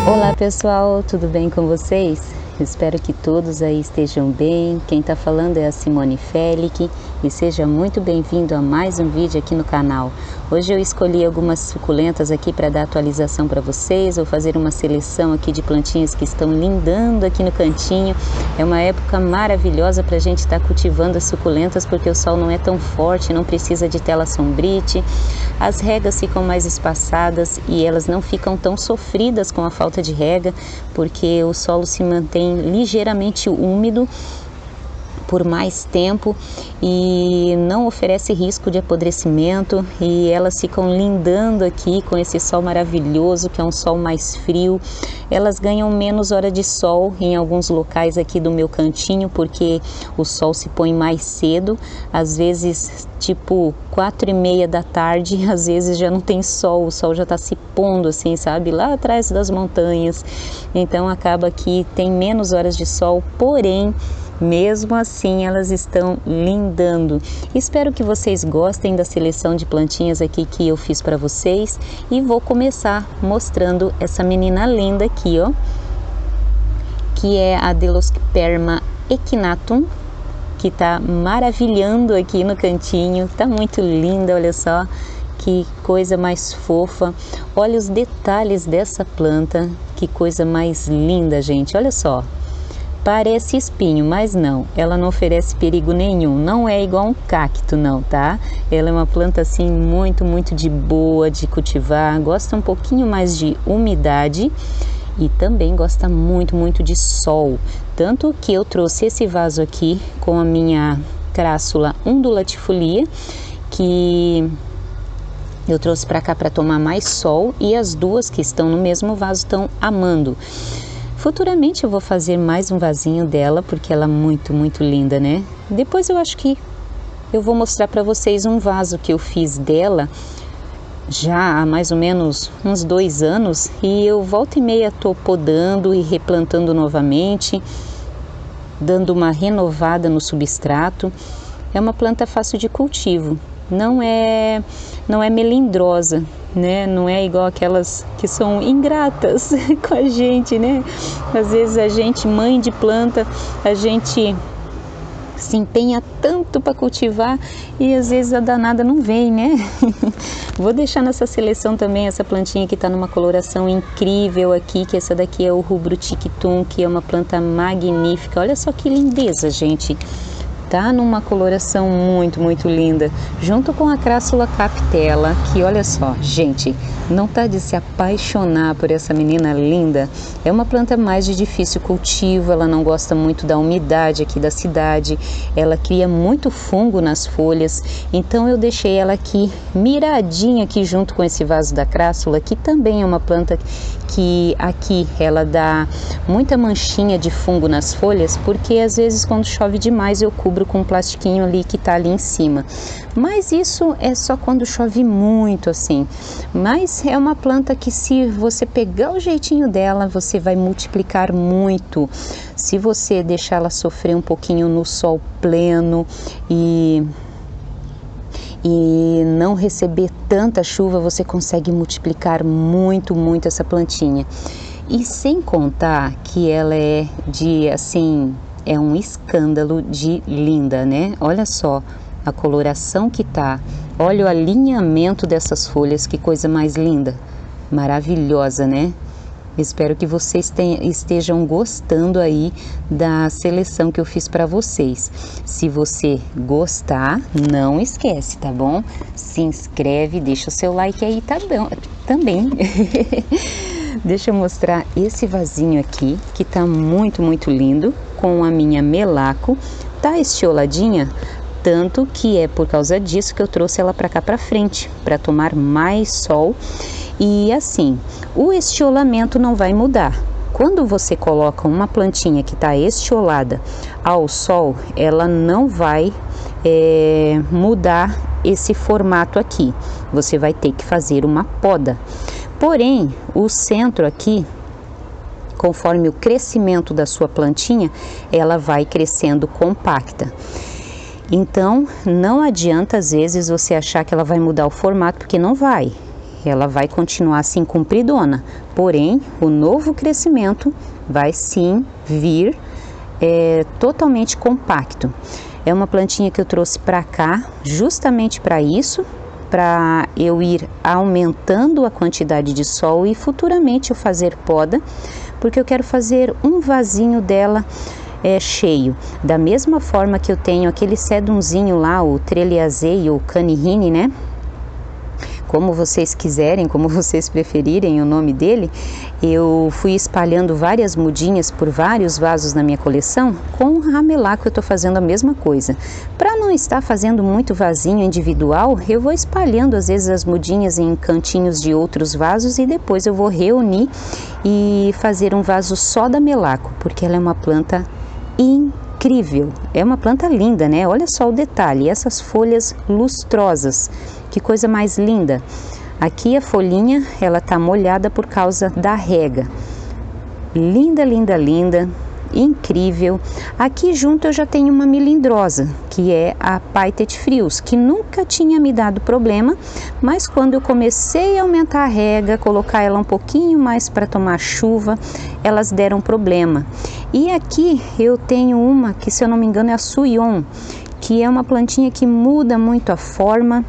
Olá pessoal, tudo bem com vocês? Espero que todos aí estejam bem. Quem está falando é a Simone Felic e seja muito bem-vindo a mais um vídeo aqui no canal. Hoje eu escolhi algumas suculentas aqui para dar atualização para vocês. Vou fazer uma seleção aqui de plantinhas que estão lindando aqui no cantinho. É uma época maravilhosa para a gente estar cultivando as suculentas porque o sol não é tão forte, não precisa de tela sombrite. As regas ficam mais espaçadas e elas não ficam tão sofridas com a falta de rega, porque o solo se mantém ligeiramente úmido por mais tempo e não oferece risco de apodrecimento, e elas ficam lindando aqui com esse sol maravilhoso, que é um sol mais frio. Elas ganham menos hora de sol em alguns locais aqui do meu cantinho, porque o sol se põe mais cedo, às vezes tipo 4:30 da tarde, às vezes já não tem sol, o sol já está se pondo assim, sabe, lá atrás das montanhas. Então acaba que tem menos horas de sol, porém mesmo assim elas estão lindando. Espero que vocês gostem da seleção de plantinhas aqui que eu fiz para vocês, e vou começar mostrando essa menina linda aqui, ó, que é a Delosperma equinatum, que tá maravilhando aqui no cantinho. Tá muito linda, olha só que coisa mais fofa. Olha os detalhes dessa planta, que coisa mais linda, gente. Olha só, parece espinho, mas não, ela não oferece perigo nenhum, não é igual um cacto não, tá? Ela é uma planta assim muito de boa de cultivar, gosta um pouquinho mais de umidade e também gosta muito de sol. Tanto que eu trouxe esse vaso aqui com a minha crassula undulatifolia, que eu trouxe para cá para tomar mais sol, e as duas que estão no mesmo vaso estão amando. Futuramente eu vou fazer mais um vasinho dela, porque ela é muito linda, né? Depois eu acho que eu vou mostrar para vocês um vaso que eu fiz dela já há mais ou menos uns 2 anos, e eu volta e meia tô podando e replantando novamente, dando uma renovada no substrato. É uma planta fácil de cultivo, não é melindrosa, né? Não é igual aquelas que são ingratas com a gente, né? Às vezes a gente, mãe de planta, a gente se empenha tanto para cultivar e às vezes a danada não vem, né? Vou deixar nessa seleção também essa plantinha que está numa coloração incrível aqui, que essa daqui é o Rubrotictum, que é uma planta magnífica. Olha só que lindeza, gente. Tá numa coloração muito linda, junto com a Crassula capitella, que olha só, gente, não tá de se apaixonar por essa menina linda. É uma planta mais de difícil cultivo, ela não gosta muito da umidade aqui da cidade, ela cria muito fungo nas folhas, então eu deixei ela aqui miradinha aqui junto com esse vaso da Crassula, que também é uma planta que aqui ela dá muita manchinha de fungo nas folhas, porque às vezes quando chove demais eu cubro com um plastiquinho ali que tá ali em cima, mas isso é só quando chove muito assim. Mas é uma planta que, se você pegar o jeitinho dela, você vai multiplicar muito. Se você deixar ela sofrer um pouquinho no sol pleno e não receber tanta chuva, você consegue multiplicar muito essa plantinha. E sem contar que ela é de, assim, é um escândalo de linda, né? Olha só a coloração que tá, olha o alinhamento dessas folhas, que coisa mais linda, maravilhosa, né? Espero que vocês estejam gostando aí da seleção que eu fiz para vocês. Se você gostar, não esquece, tá bom? Se inscreve, deixa o seu like aí, tá bom, também. Deixa eu mostrar esse vasinho aqui, que tá muito lindo, com a minha melaco. Tá estioladinha, tanto que é por causa disso que eu trouxe ela para cá para frente, para tomar mais sol. E assim, o estiolamento não vai mudar. Quando você coloca uma plantinha que está estiolada ao sol, ela não vai mudar esse formato aqui. Você vai ter que fazer uma poda. Porém, o centro aqui, conforme o crescimento da sua plantinha, ela vai crescendo compacta. Então, não adianta às vezes você achar que ela vai mudar o formato, porque não vai. ela vai continuar assim compridona, porém o novo crescimento vai sim vir totalmente compacto. É uma plantinha que eu trouxe para cá justamente para isso, para eu ir aumentando a quantidade de sol e futuramente eu fazer poda, porque eu quero fazer um vasinho dela cheio, da mesma forma que eu tenho aquele sedumzinho lá, o Treliaceae ou Canihine, né? Como vocês quiserem, como vocês preferirem o nome dele, eu fui espalhando várias mudinhas por vários vasos na minha coleção. Com o Ramelaco eu estou fazendo a mesma coisa. Para não estar fazendo muito vasinho individual, eu vou espalhando às vezes as mudinhas em cantinhos de outros vasos e depois eu vou reunir e fazer um vaso só da Melaco, porque ela é uma planta incrível. É uma planta linda, né? Olha só o detalhe, essas folhas lustrosas. Que coisa mais linda. Aqui a folhinha, ela tá molhada por causa da rega. Linda, linda, linda. Incrível. Aqui junto eu já tenho uma melindrosa, que é a Phytet frius, que nunca tinha me dado problema, mas quando eu comecei a aumentar a rega, colocar ela um pouquinho mais para tomar chuva, elas deram problema. E aqui eu tenho uma que, se eu não me engano, é a Suyon, que é uma plantinha que muda muito a forma,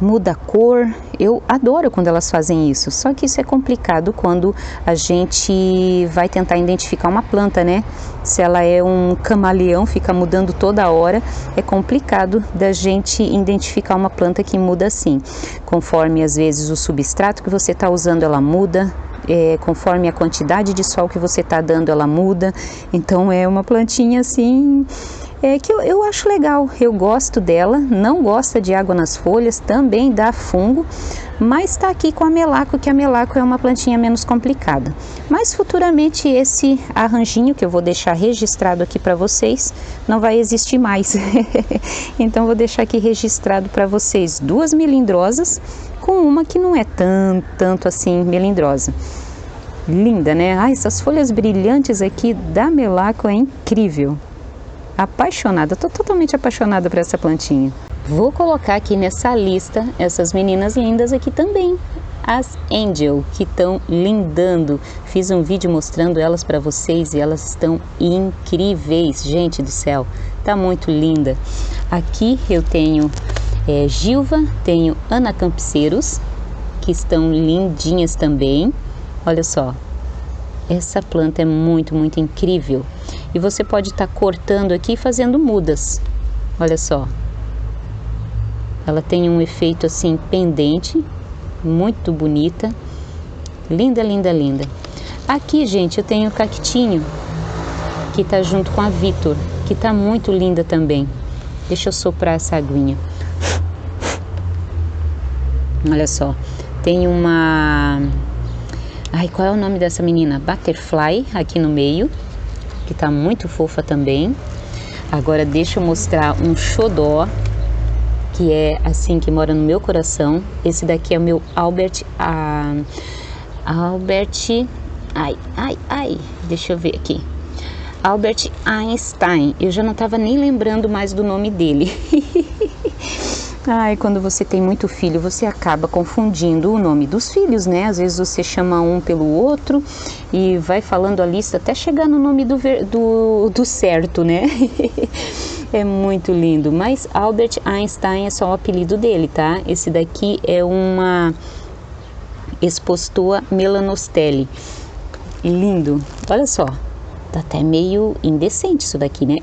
muda a cor. Eu adoro quando elas fazem isso, só que isso é complicado quando a gente vai tentar identificar uma planta, né? Se ela é um camaleão, fica mudando toda hora, é complicado da gente identificar uma planta que muda assim. Conforme às vezes o substrato que você está usando, ela muda. Conforme a quantidade de sol que você está dando, ela muda. Então é uma plantinha assim que eu acho legal, eu gosto dela, não gosta de água nas folhas, também dá fungo, mas está aqui com a Melaco, que a Melaco é uma plantinha menos complicada. Mas futuramente esse arranjinho que eu vou deixar registrado aqui para vocês, não vai existir mais. Então vou deixar aqui registrado para vocês duas melindrosas, com uma que não é tanto assim melindrosa. Linda, né? Ai, essas folhas brilhantes aqui da Melaco é incrível. Apaixonada, tô totalmente apaixonada por essa plantinha. Vou colocar aqui nessa lista essas meninas lindas aqui também, as Angel, que estão lindando. Fiz um vídeo mostrando elas para vocês e elas estão incríveis, gente do céu, tá muito linda. Aqui eu tenho Gilva, tenho Anacampseros, que estão lindinhas também. Olha só, essa planta é muito, muito incrível. E você pode estar cortando aqui e fazendo mudas. Olha só. Ela tem um efeito assim pendente, muito bonita. Linda, linda, linda. Aqui, gente, eu tenho o cactinho, que tá junto com a Vitor, que tá muito linda também. Deixa eu soprar essa aguinha. Olha só. Tem uma... Ai, qual é o nome dessa menina? Butterfly, aqui no meio, que tá muito fofa também. Agora deixa eu mostrar um xodó, que é assim, que mora no meu coração. Esse daqui é o meu Albert, deixa eu ver aqui. Albert Einstein. Eu já não tava nem lembrando mais do nome dele. Ai, quando você tem muito filho, você acaba confundindo o nome dos filhos, né? Às vezes você chama um pelo outro e vai falando a lista até chegar no nome do certo, né? É muito lindo. Mas Albert Einstein é só o apelido dele, tá? Esse daqui é uma Expostoa melanostelli. Lindo. Olha só. Tá até meio indecente isso daqui, né?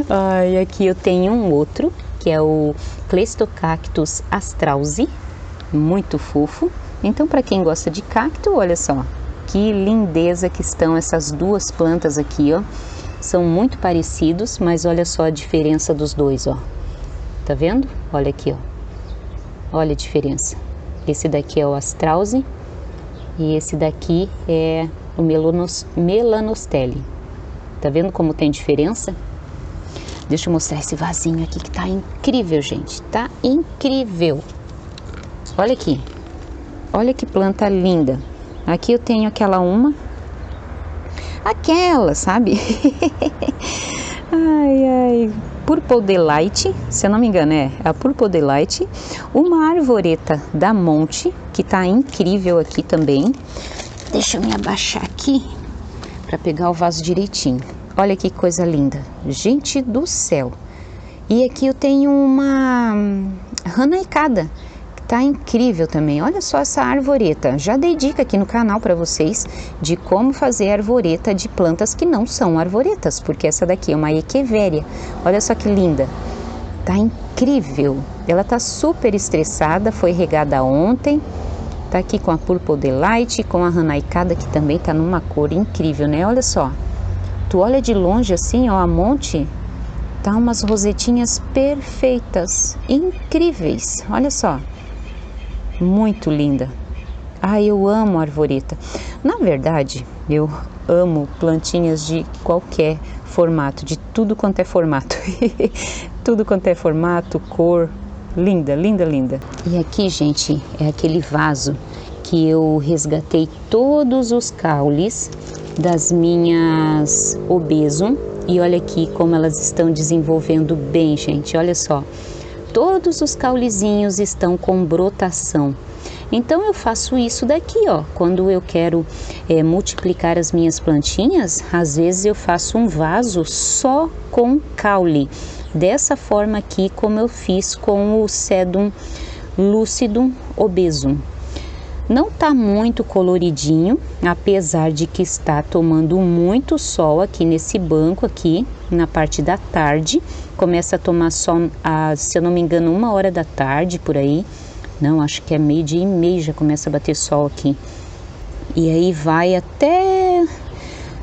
Ai, aqui eu tenho um outro, que é o Cleistocactus astrausi, muito fofo. Então, para quem gosta de cacto, olha só, que lindeza que estão essas duas plantas aqui, ó. São muito parecidos, mas olha só a diferença dos dois, ó. Tá vendo? Olha aqui, ó. Olha a diferença. Esse daqui é o astrausi e esse daqui é o melanostelli. Tá vendo como tem diferença? Deixa eu mostrar esse vasinho aqui que tá incrível, gente. Tá incrível. Olha aqui. Olha que planta linda. Aqui eu tenho aquela, sabe? Ai, ai. Purple Delight, se eu não me engano é a Purple Delight, uma arvoreta da Monte, que tá incrível aqui também. Deixa eu me abaixar aqui para pegar o vaso direitinho. Olha que coisa linda, gente do céu. E aqui eu tenho uma ranaicada, que tá incrível também. Olha só essa arvoreta. Já dei dica aqui no canal para vocês de como fazer arvoreta de plantas que não são arvoretas, porque essa daqui é uma echeveria. Olha só que linda. Tá incrível. Ela tá super estressada, foi regada ontem. Tá aqui com a Purple Delight, com a ranaicada, que também tá numa cor incrível, né? Olha só. Tu olha de longe assim, ó, a Monte, tá umas rosetinhas perfeitas, incríveis. Olha só. Muito linda. Ah, eu amo arvoreta. Na verdade, eu amo plantinhas de qualquer formato, de tudo quanto é formato. Tudo quanto é formato, cor. Linda, linda, linda. E aqui, gente, é aquele vaso que eu resgatei todos os caules das minhas Obesum. E olha aqui como elas estão desenvolvendo bem, gente. Olha só. Todos os caulezinhos estão com brotação. Então eu faço isso daqui, ó. Quando eu quero multiplicar as minhas plantinhas, às vezes eu faço um vaso só com caule. Dessa forma aqui, como eu fiz com o Sedum Lucidum Obesum. Não tá muito coloridinho, apesar de que está tomando muito sol aqui nesse banco aqui, na parte da tarde. Começa a tomar sol, se eu não me engano, 1h da tarde, por aí. Não, acho que é 12h30 já começa a bater sol aqui. E aí vai até,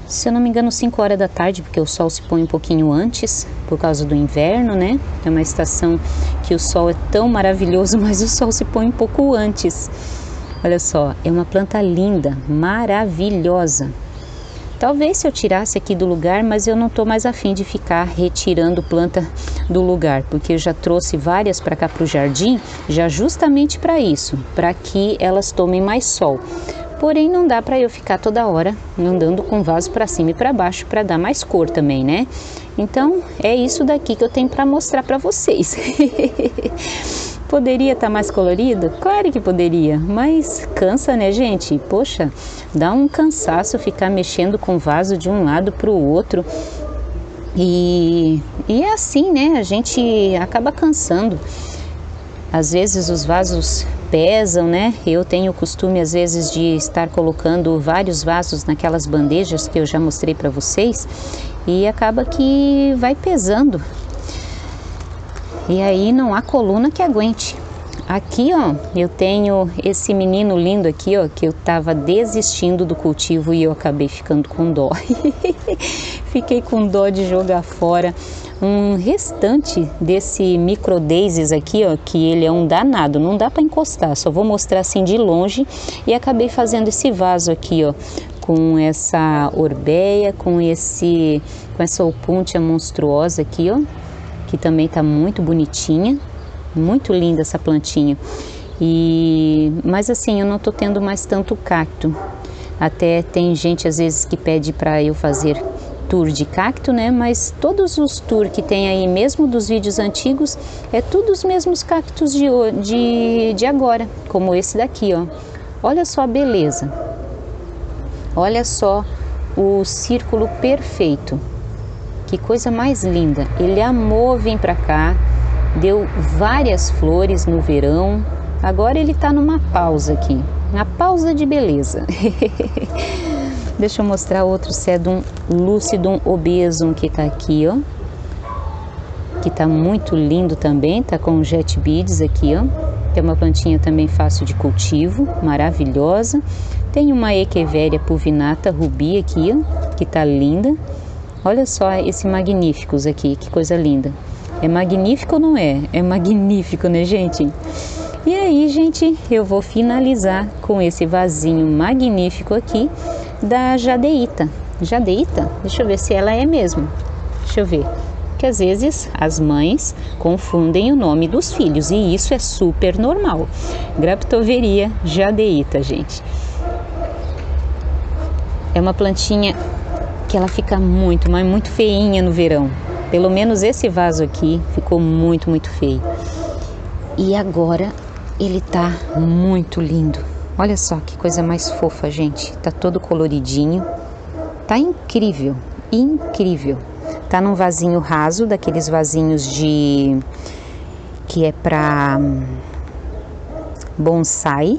se eu não me engano, 5h da tarde, porque o sol se põe um pouquinho antes, por causa do inverno, né? É uma estação que o sol é tão maravilhoso, mas o sol se põe um pouco antes. Olha só, é uma planta linda, maravilhosa. Talvez se eu tirasse aqui do lugar, mas eu não estou mais afim de ficar retirando planta do lugar, porque eu já trouxe várias para cá para o jardim, já justamente para isso, para que elas tomem mais sol. Porém, não dá para eu ficar toda hora andando com vaso para cima e para baixo para dar mais cor também, né? Então, é isso daqui que eu tenho para mostrar para vocês. Poderia estar mais colorido? Claro que poderia, mas cansa, né, gente? Poxa, dá um cansaço ficar mexendo com vaso de um lado para o outro. E é assim, né? A gente acaba cansando. Às vezes os vasos pesam, né? Eu tenho o costume, às vezes, de estar colocando vários vasos naquelas bandejas que eu já mostrei para vocês. E acaba que vai pesando. E aí não há coluna que aguente. Aqui, ó, eu tenho esse menino lindo aqui, ó, que eu tava desistindo do cultivo e eu acabei ficando com dó. Fiquei com dó de jogar fora um restante desse Micro Daisies aqui, ó, que ele é um danado, não dá para encostar, só vou mostrar assim de longe. E acabei fazendo esse vaso aqui, ó, com essa orbeia, com essa opúntia monstruosa aqui, ó, que também tá muito bonitinha, muito linda essa plantinha. Mas assim, eu não tô tendo mais tanto cacto. Até tem gente às vezes que pede para eu fazer tour de cacto, né? Mas todos os tour que tem aí, mesmo dos vídeos antigos, é tudo os mesmos cactos de agora, como esse daqui, ó. Olha só a beleza. Olha só o círculo perfeito. Que coisa mais linda. Ele amou vir para cá, deu várias flores no verão. Agora ele tá numa pausa aqui, na pausa de beleza. Deixa eu mostrar outro Sedum Lucidum Obesum que tá aqui, ó. Que tá muito lindo também, tá com jet beads aqui, ó. Que é uma plantinha também fácil de cultivo, maravilhosa. Tem uma Echeveria pulvinata rubi aqui, ó, que tá linda. Olha só esse Magníficos aqui, que coisa linda. É magnífico ou não é? É magnífico, né, gente? E aí, gente, eu vou finalizar com esse vasinho magnífico aqui da Jadeita. Jadeita? Deixa eu ver se ela é mesmo. Deixa eu ver. Porque às vezes as mães confundem o nome dos filhos e isso é super normal. Graptoveria Jadeita, gente. É uma plantinha que ela fica muito, mas muito feinha no verão. Pelo menos esse vaso aqui ficou muito, muito feio. E agora ele tá muito lindo. Olha só que coisa mais fofa, gente. Tá todo coloridinho. Tá incrível, incrível. Tá num vasinho raso, daqueles vasinhos que é pra bonsai.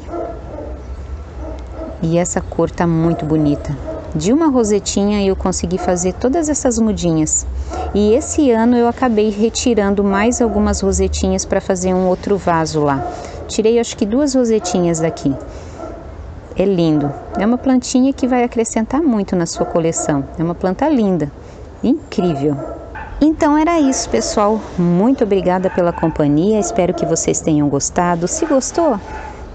E essa cor tá muito bonita. De uma rosetinha eu consegui fazer todas essas mudinhas. E esse ano eu acabei retirando mais algumas rosetinhas para fazer um outro vaso lá. Tirei acho que 2 rosetinhas daqui. É lindo. É uma plantinha que vai acrescentar muito na sua coleção. É uma planta linda. Incrível. Então era isso, pessoal. Muito obrigada pela companhia. Espero que vocês tenham gostado. Se gostou,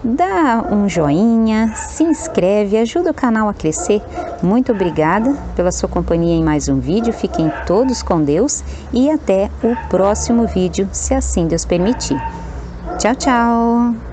dá um joinha, se inscreve, ajuda o canal a crescer. Muito obrigada pela sua companhia em mais um vídeo. Fiquem todos com Deus e até o próximo vídeo, se assim Deus permitir. Tchau, tchau!